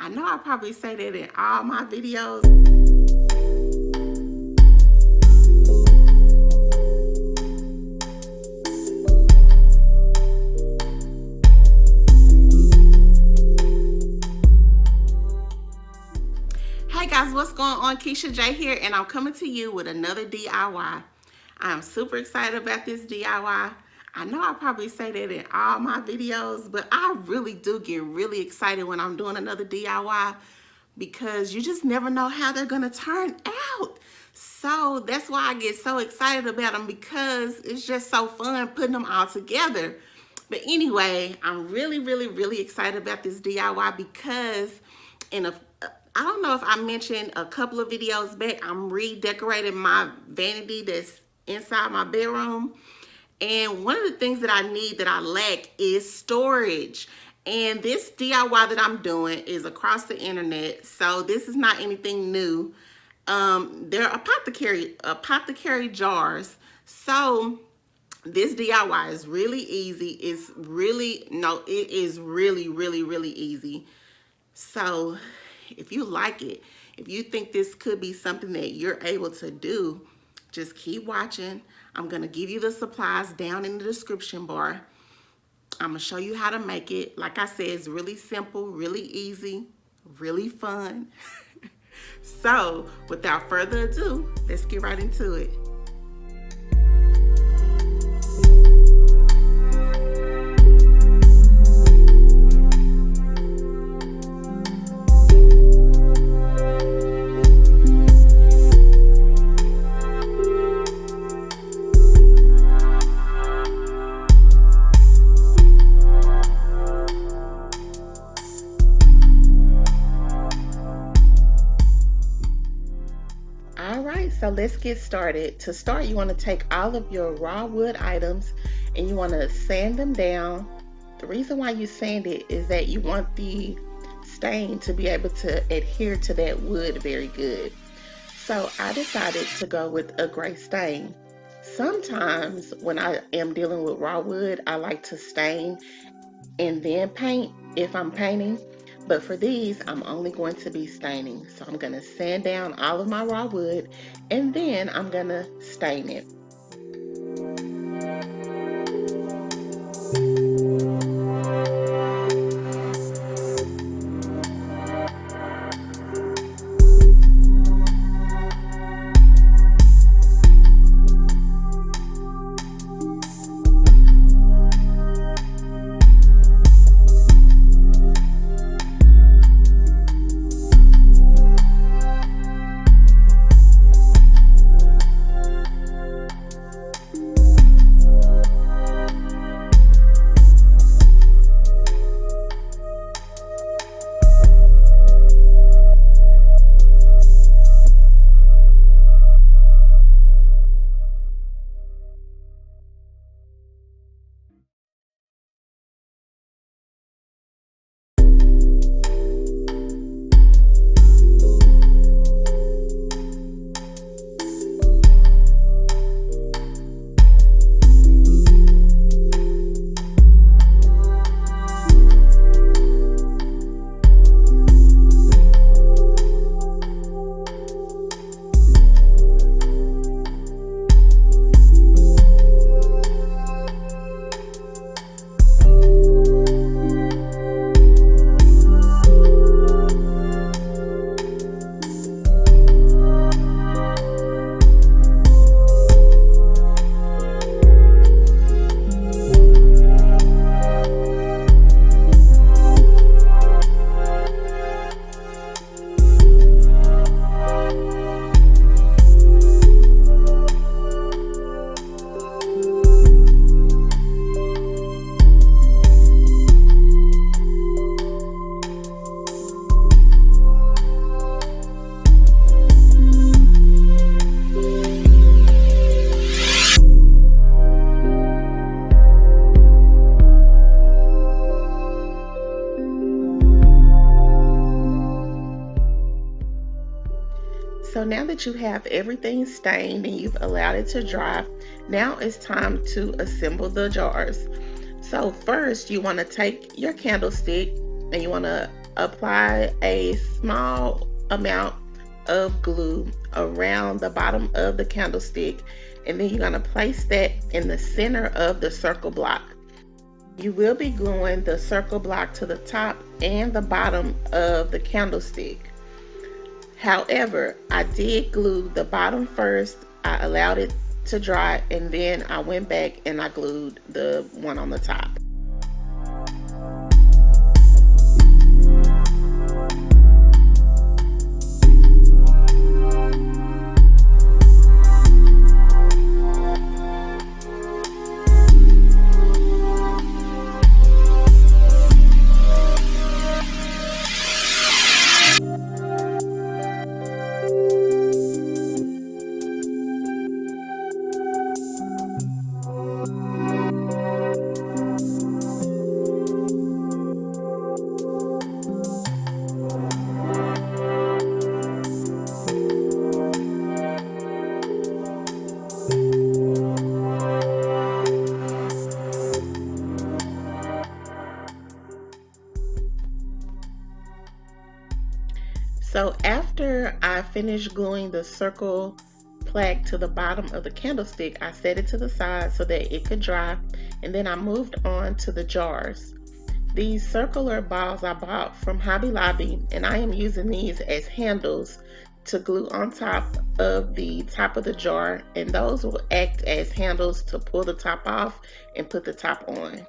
I know I probably say that in all my videos. Hey guys, what's going on? Keisha J here, and I'm coming to you with another DIY. I'm super excited about this DIY. I know I probably say that in all my videos, but I really do get really excited when I'm doing another DIY because you just never know how they're gonna turn out. So that's why I get so excited about them, because it's just so fun putting them all together. But anyway, I'm really excited about this DIY because I don't know if I mentioned a couple of videos back, I'm redecorating my vanity that's inside my bedroom. And one of the things that I need that I lack is storage. And this DIY that I'm doing is across the internet, so this is not anything new. They're apothecary jars. So this DIY is really easy. It is really easy. So if you like it, if you think this could be something that you're able to do, just keep watching. I'm gonna give you the supplies down in the description bar. I'm gonna show you how to make it. Like I said, it's really simple, really easy, really fun. So without further ado, let's get right into it. So let's get started. To start, you want to take all of your raw wood items and you want to sand them down. The reason why you sand it is that you want the stain to be able to adhere to that wood very good. So I decided to go with a gray stain. Sometimes when I am dealing with raw wood, I like to stain and then paint if I'm painting. But for these, I'm only going to be staining. So I'm going to sand down all of my raw wood and then I'm going to stain it. So now that you have everything stained and you've allowed it to dry, now it's time to assemble the jars. So first you want to take your candlestick and you want to apply a small amount of glue around the bottom of the candlestick, and then you're going to place that in the center of the circle block. You will be gluing the circle block to the top and the bottom of the candlestick. However, I did glue the bottom first. I allowed it to dry, and then I went back and I glued the one on the top. So after I finished gluing the circle plaque to the bottom of the candlestick, I set it to the side so that it could dry, and then I moved on to the jars. These circular balls I bought from Hobby Lobby, and I am using these as handles to glue on top of the top of the jar, and those will act as handles to pull the top off and put the top on.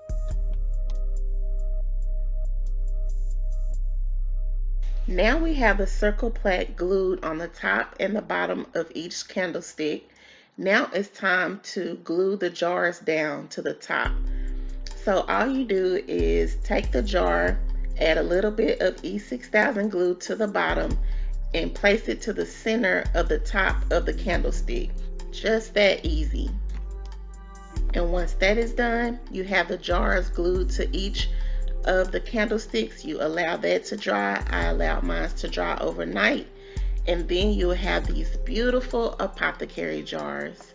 Now we have the circle plaque glued on the top and the bottom of each candlestick. Now it's time to glue the jars down to the top. So all you do is take the jar, add a little bit of E6000 glue to the bottom, and place it to the center of the top of the candlestick. Just that easy. And once that is done, you have the jars glued to each of the candlesticks. You allow that to dry. I allowed mine to dry overnight, and then you'll have these beautiful apothecary jars.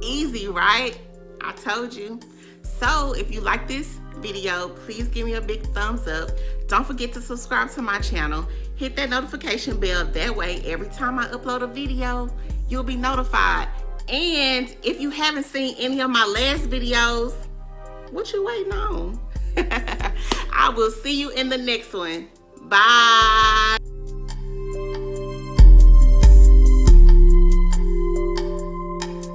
Easy, right? I told you. So if you like this video, please give me a big thumbs up. Don't forget to subscribe to my channel. Hit that notification bell. That way, every time I upload a video, you'll be notified. And if you haven't seen any of my last videos, what you waiting on? I will see you in the next one. Bye.